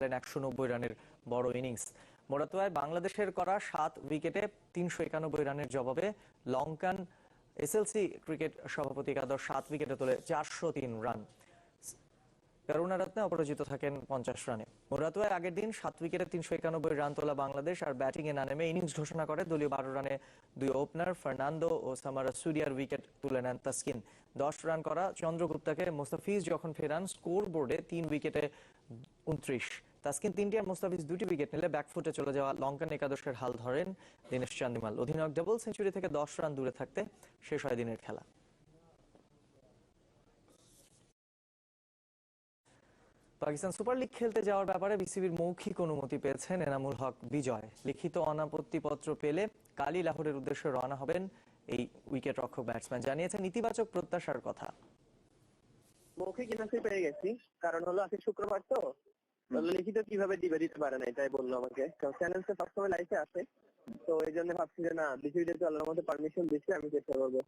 190 রানের বড় ইনিংস। মোরাতোয়ায় বাংলাদেশের করা 7 উইকেটে 391 রানের জবাবে লঙ্কান এসএলসি ক্রিকেট সভাপতি একাদশ 7 উইকেটে তোলে 403 রান। করুণারত্নে অপরাজিত থাকেন 50 রানে। মোরাতোয়ায় আগের দিন 7 উইকেটে 391 রান তোলা বাংলাদেশ আর ব্যাটিংয়ে না নেমে ইনিংস ঘোষণা করে দলীয় 12 রানে 2 ওপেনার ফার্নান্দো ও সামারা সুরিয়ার উইকেট তুলে নেন তাসকিন। 10 রান করা চন্দ্রগুপ্তাকে মুস্তাফিজ যখন ফেরান স্কোর বোর্ডে 3 উইকেটে 29। তাসকিন 3টি আর মুস্তাফিজ 2টি উইকেট নিলে ব্যাকফুটে চলে যাওয়া লঙ্কান একাদশের হাল ধরেন দিনেশ চান্দিমাল। অধিনায়ক ডাবল সেঞ্চুরি থেকে 10 রান দূরে থাকতে শেষ হয় দিনের খেলা। পাকিস্তান সুপার লিগ খেলতে যাওয়ার ব্যাপারে বিসিবির মৌখিক অনুমতি পেয়েছেন এনামুল হক বিজয়। লিখিত অনাপত্তিপত্র পেলে কালই লাহোরের উদ্দেশ্যে রওনা হবেন এই উইকেট রক্ষক ব্যাটসম্যান। জানিয়েছেন ইতিবাচক প্রত্যাশার কথা। মৌখিক এনওসি পেয়ে গেছি, কারণ হলো আজকে শুক্রবার তো লিখিত কিভাবে দিতে পারে না, এটাই বললো আমাকে। চ্যানেল তো সবসময় লাইফে আসে, তো এই জন্য ভাবছি যে না, বিসিবি যেহেতু আল্লাহর মধ্যে পারমিশন দিচ্ছে, আমি চেষ্টা করবো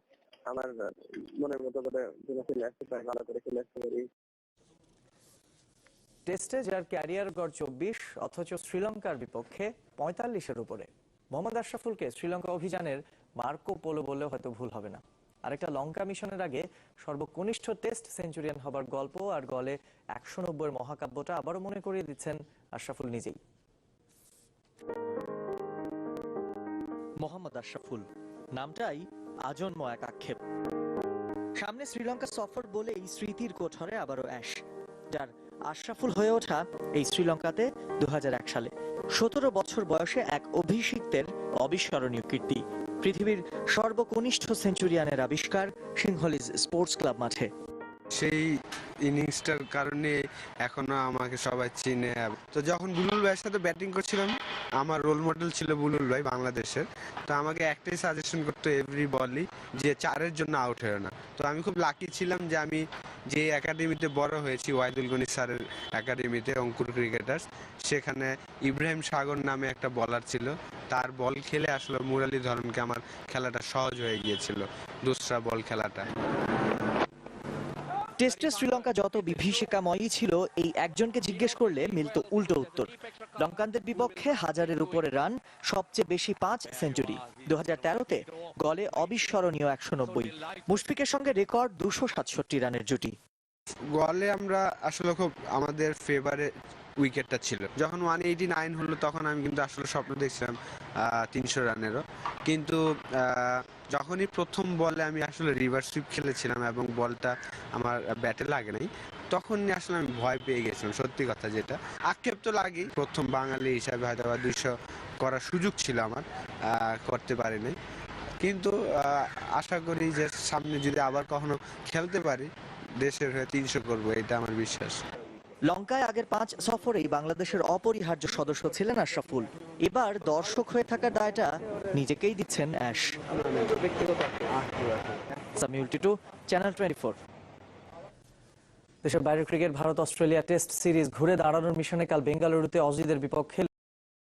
আমার মনের মতো করে চলে আসতে পারি, ভালো করে চলে আসতে পারি। টেস্টে যার ক্যারিয়ার গড় 24 অথচ শ্রীলঙ্কার বিপক্ষে 45-এর উপরে, মোহাম্মদ আশরাফুলকে শ্রীলঙ্কা অভিযানের মার্কো পোলো বললেও হয়তো ভুল হবে না। আরেকটা লঙ্কা মিশনের আগে সর্বকনিষ্ঠ টেস্ট সেঞ্চুরিয়ান হবার গল্প আর গলে 190-এর মহাকাব্যটা আবারও মনে করিয়ে দিচ্ছেন আশরাফুল নিজেই। মোহাম্মদ আশরাফুল নামটাই আজন্ম এক আক্ষেপ। সামনে শ্রীলঙ্কা সফর বলে এই স্মৃতির কোঠরে আবারও অ্যাশ, যার আশরাফুল হয়ে ওঠা এই শ্রীলঙ্কাতে 2001 সালে 17 বছর বয়সে এক অভিষিক্তের অবিস্মরণীয় কীর্তি। পৃথিবীর সর্বকনিষ্ঠ সেঞ্চুরিয়ানের আবিষ্কার সিংহলিজ স্পোর্টস ক্লাব মাঠে। সেই ইনিংসটার কারণে এখনো আমাকে সবাই চিনে। তো যখন বুলুল ভাইয়ের সাথে ব্যাটিং করছিলাম, আমার রোল মডেল ছিল বুলুল ভাই বাংলাদেশের। তো আমাকে একটাই সাজেশন করতো এভরি বলই, যে 4-এর জন্য আউট হয়ে না। তো আমি খুব লাকি ছিলাম যে আমি যে একাডেমিতে বড় হয়েছি, ওয়াহিদুল গনি স্যারের একাডেমিতে, অঙ্কুর ক্রিকেটার্স, সেখানে ইব্রাহিম সাগর নামে একটা বলার ছিল। তার বল খেলে আসলে মুরালি ধরনকে আমার খেলাটা সহজ হয়ে গিয়েছিল, দোসরা বল খেলাটা। টেস্টে শ্রীলঙ্কা যত বিভীষিকাময়ই ছিল, এই একজনকে জিজ্ঞেস করলে মিলত উল্টো উত্তর। লঙ্কানদের বিপক্ষে 1000-এর উপরে রান, সবচেয়ে বেশি 5 সেঞ্চুরি। 2013-তে গলে অবিস্মরণীয় 190। মুশফিকের সঙ্গে রেকর্ড 267 রানের জুটি। গলে আমরা আসলে খুব আমাদের ফেভারে উইকেটটা ছিল। যখন 189 হলো, তখন আমি কিন্তু আসলে স্বপ্ন দেখছিলাম 300 রানেরও। কিন্তু যখনই প্রথম বলে আমি আসলে রিভার্স সুইপ খেলেছিলাম এবং বলটা আমার ব্যাটে লাগে নাই, তখন আসলে আমি ভয় পেয়ে গেছিলাম, সত্যি কথা যেটা। আক্ষেপ তো লাগেই, প্রথম বাঙালি হিসাবে হয়তো 200 করার সুযোগ ছিল আমার, করতে পারিনি। কিন্তু আশা করি যে সামনে যদি আবার কখনো খেলতে পারি, দেশের হয়ে 300 করবো, এটা আমার বিশ্বাস। লঙ্কায় আগের 5 সফরেই বাংলাদেশের অপরিহার্য সদস্য ছিলেন আশরাফুল। এবার দর্শক হয়ে থাকার দায়টা নিজেকেই দিচ্ছেন অ্যাশ। সামিউল টিটু, চ্যানেল 24। দেশের বাইরের cricket, Bharat Australia test series ঘুরে দাঁড়ানোর মিশনে কাল বেঙ্গালুরুতে অজিদের বিপক্ষে